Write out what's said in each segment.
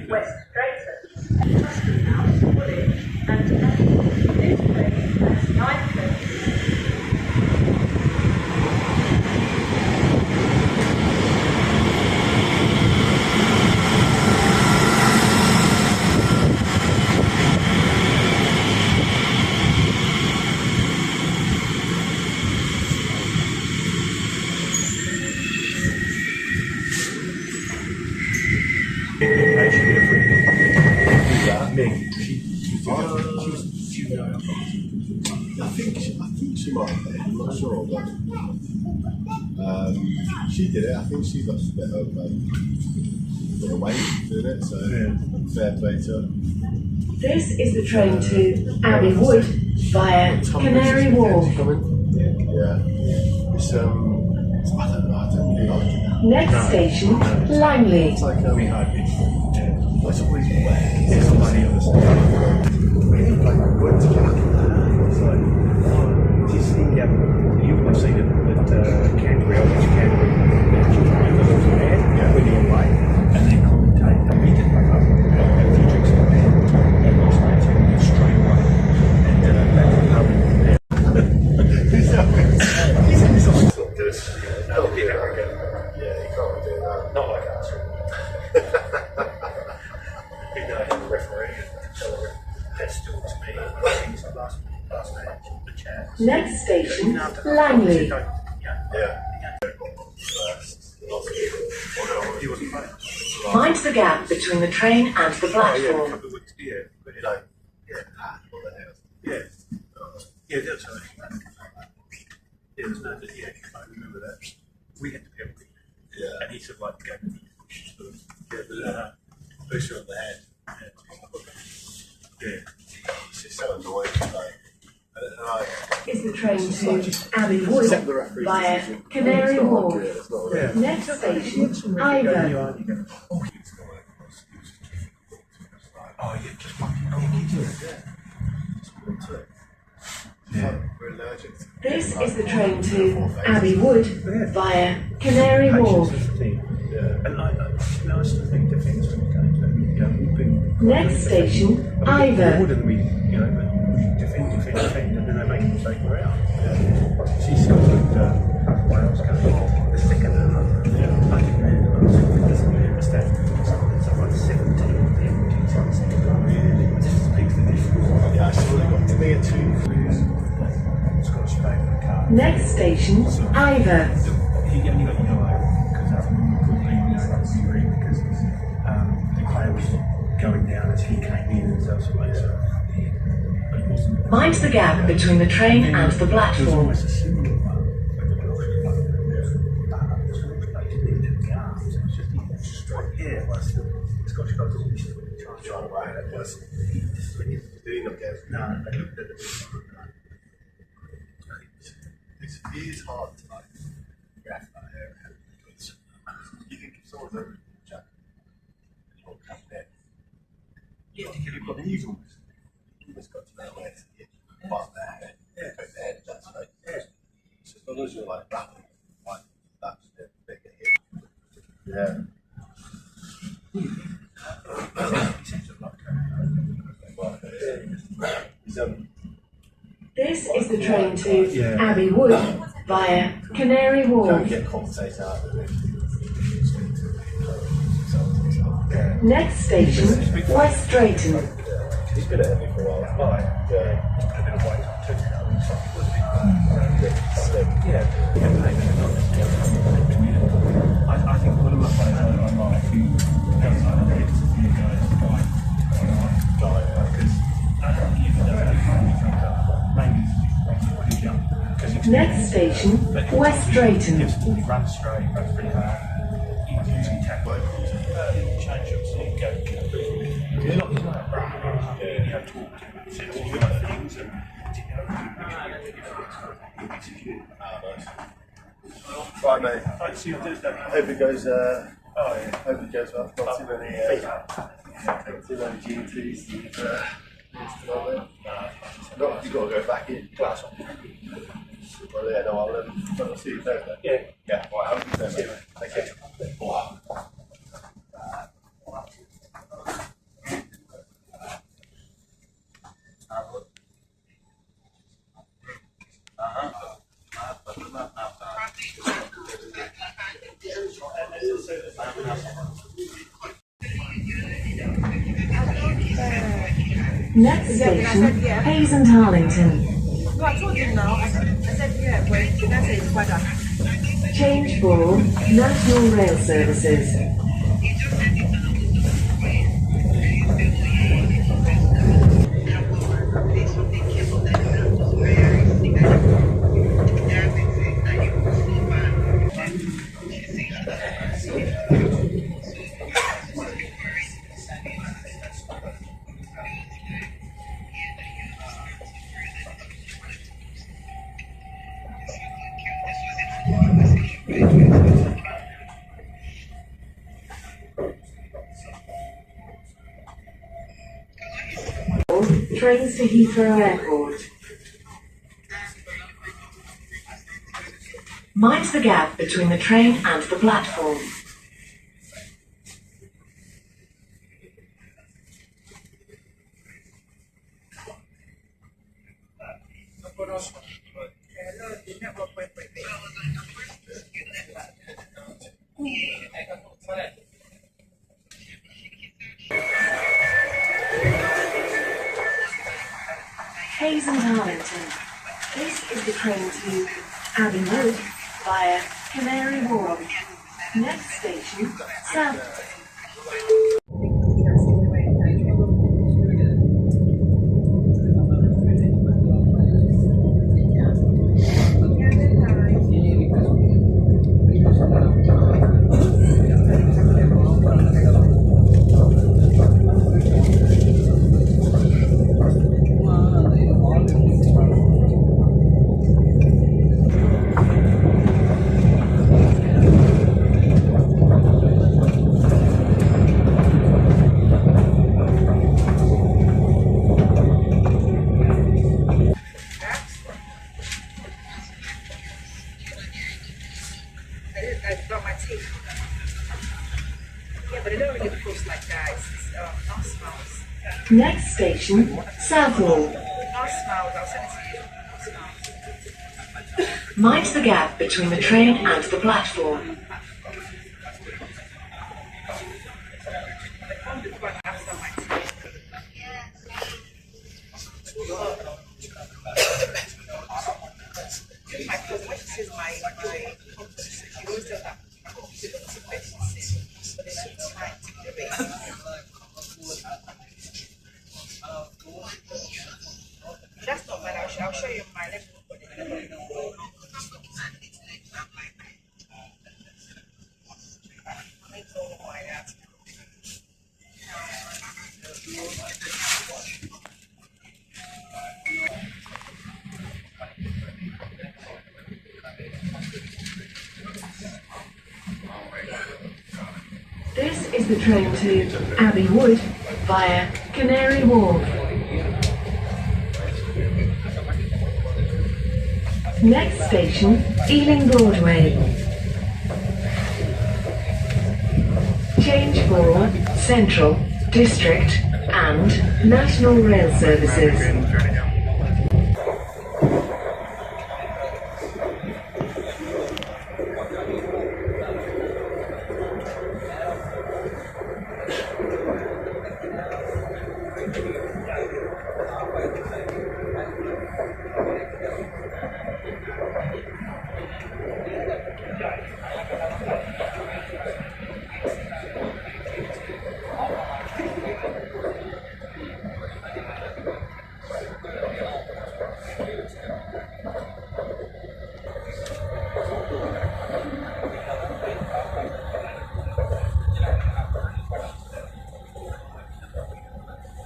West Drayton, Tustin House, Woolwich, and this train has 9 coaches. I think she might have been, I'm not sure, but she did it. I think she got a bit of weight doing it, so fair play to her. This is the train to Abbey Wood via Canary Wharf. Yeah. It's, I don't know, I don't really like it. Next station, Langley. It's like, We hope it's always wet. it's somebody on the side. Like, wood's You would have seen it at Canterbury, I was Canterbury, when you're away, and then commentate. And we did wake up, have a few drinks in the bed, and watch the match, and went straight away. And back to the pub and He's like, sort of doing no, a bit arrogant. yeah, you can't do that. Not like us. Big day in the referee and tell her that's still to me. Things like last match, the chat. Next station, Langley. Yeah. He wasn't playing. Mind the gap between the train and the A platform. couple of weeks, yeah. But No. yeah. Yeah. Yeah, that's right. Yeah, there's no, yeah, I remember that. We had the penalty. Yeah. And he sort of like gave me a push to the booster on the hand. Yeah. It's just so annoying. Is the train to Abbey Wood via Canary Wharf. Yeah. Next station, Ivor. Oh, yeah, just fucking We're allergic. This is the train to Abbey Wood via Canary Wharf. Yeah. And I still think defence when it comes to, we've been. Next station, Ivor. More than we, but we defend, and then they make a mistake, we're out. She's still with Wales going the second half. I think it doesn't really understand. It's like 17 penalties in the second half. It just speaks the difference. Yeah, I saw they got to be a 2. Scottish paper car. Next station, Ivor. He only got yellow because because the player was going down as he came in and stuff. So but it wasn't. Mind the gap between the train and the It was platform. almost a similar one. Yeah, well, Scottish guys always try to write it. Doing them again. No, they looked at it. It is hard to like graph that area because you think if someone's over Jack, you'll come there. You've got the eagles. You've just got to know where to hit. But their head, their head, that's right. So as long as you're like rapping, like that's the bigger hit. Yeah. This is the train to Abbey Wood via Canary Don't Wharf. get compensated out of it. Next station, West Drayton. He's been ahead of me for a while. I think one of my players I like who goes on and hits a few guys because even though they can't be jumped up, maybe pretty jump. Next station, West Drayton. He runs straight, runs pretty hard. He was usually tackled. Change up so you go. He's not a brother. Talk to him. Says all the other things and execute. Right, mate. I'd see you on Thursday. Hope it goes. Hope it goes well. Not too many GTs. Not you've got to go back in. Class on. Well, yeah, no, I'll see you Thursday. Yeah. Yeah. Well, have a good day, mate. Thank you. Next station, Hayes and Harlington. No, I told him now. I said yeah, but he didn't say it's better. Change for National Rail Services. Trains to Heathrow Airport. Mind the gap between the train and the platform. Hayes and Harlington. This is the train to Abbey Wood via Canary Wharf. Next station, South. I brought my tea. Yeah, but they don't really post like that. It's not smells. Next station, Southall. Not smells. I'll send it to you. Not smells. Mind the gap between the train and the platform. I come before and after my tea. My cousin, when she says my company, she always says that she doesn't but it's trying to take the base. That's not bad. I'll show you my level. This is the train to Abbey Wood via Canary Wharf. Next station, Ealing Broadway. Change for Central, District and National Rail Services.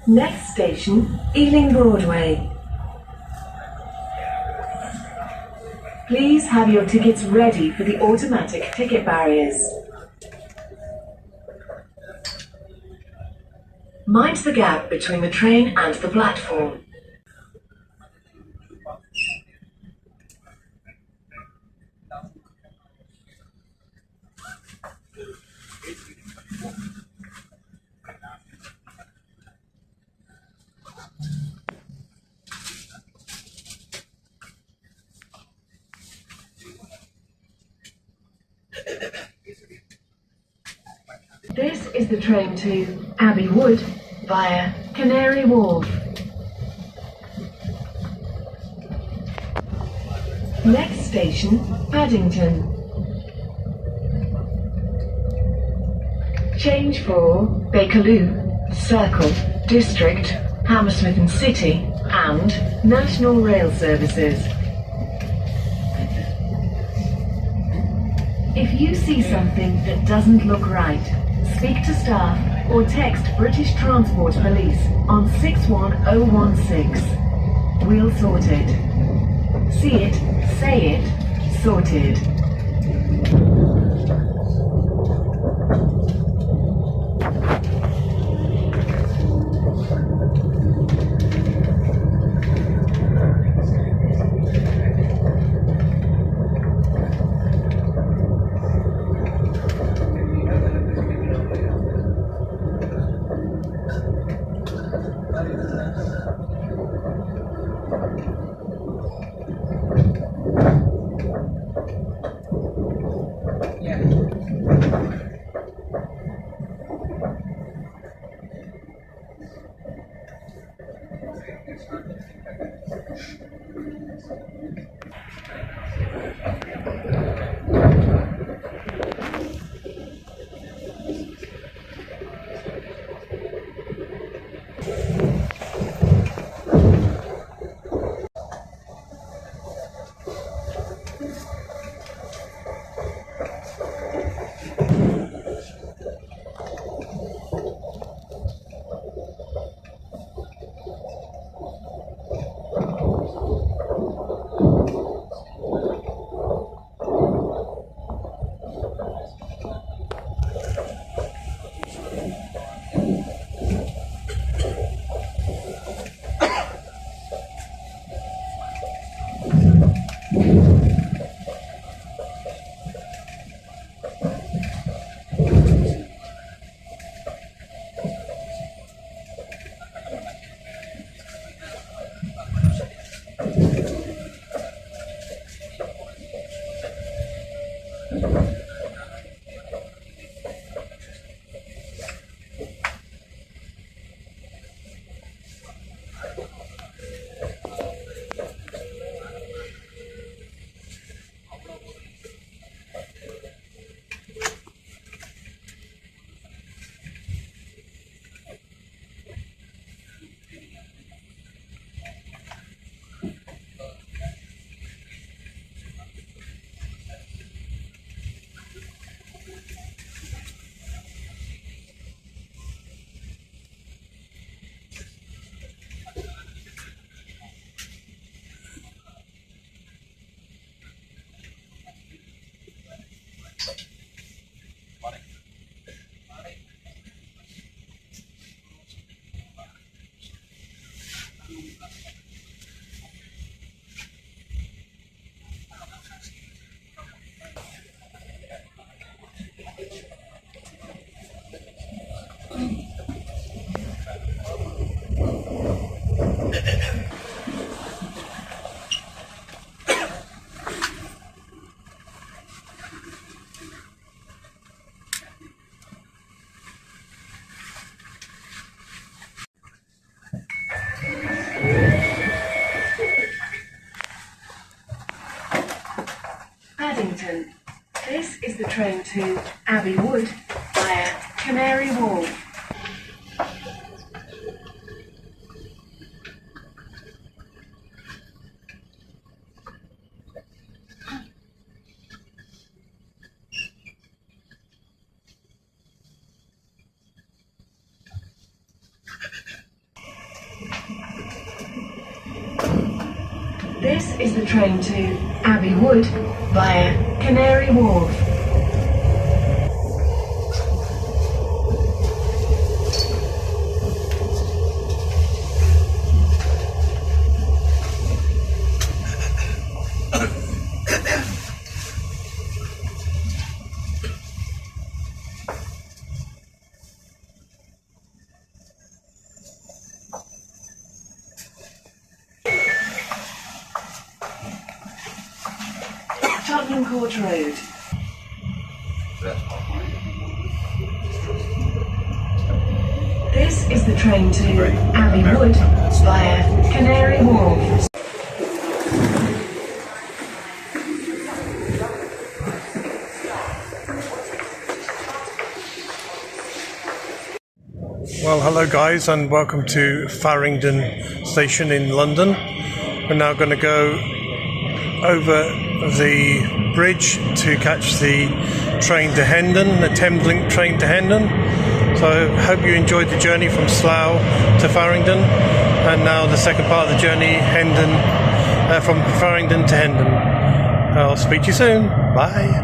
Next station, Ealing Broadway. Please have your tickets ready for the automatic ticket barriers. Mind the gap between the train and the platform. This is the train to Abbey Wood via Canary Wharf. Next station, Paddington. Change for Bakerloo, Circle, District, Hammersmith and City, and National Rail Services. If you see something that doesn't look right, speak to staff or text British Transport Police on 61016. We'll sort it. See it, say it, sorted. Paddington. This is the train to Abbey Wood via Canary Wharf. This is the train to Abbey Wood via Canary Wharf. Tottenham Court Road. That's not right. This is the train to Abbey Wood via Canary Wharf. Well, hello guys, and welcome to Farringdon station in London. We're now going to go over the bridge to catch the train to Hendon, the Thameslink train to Hendon. So I hope you enjoyed the journey from Slough to Farringdon, and now the second part of the journey, from Farringdon to Hendon. I'll speak to you soon. Bye.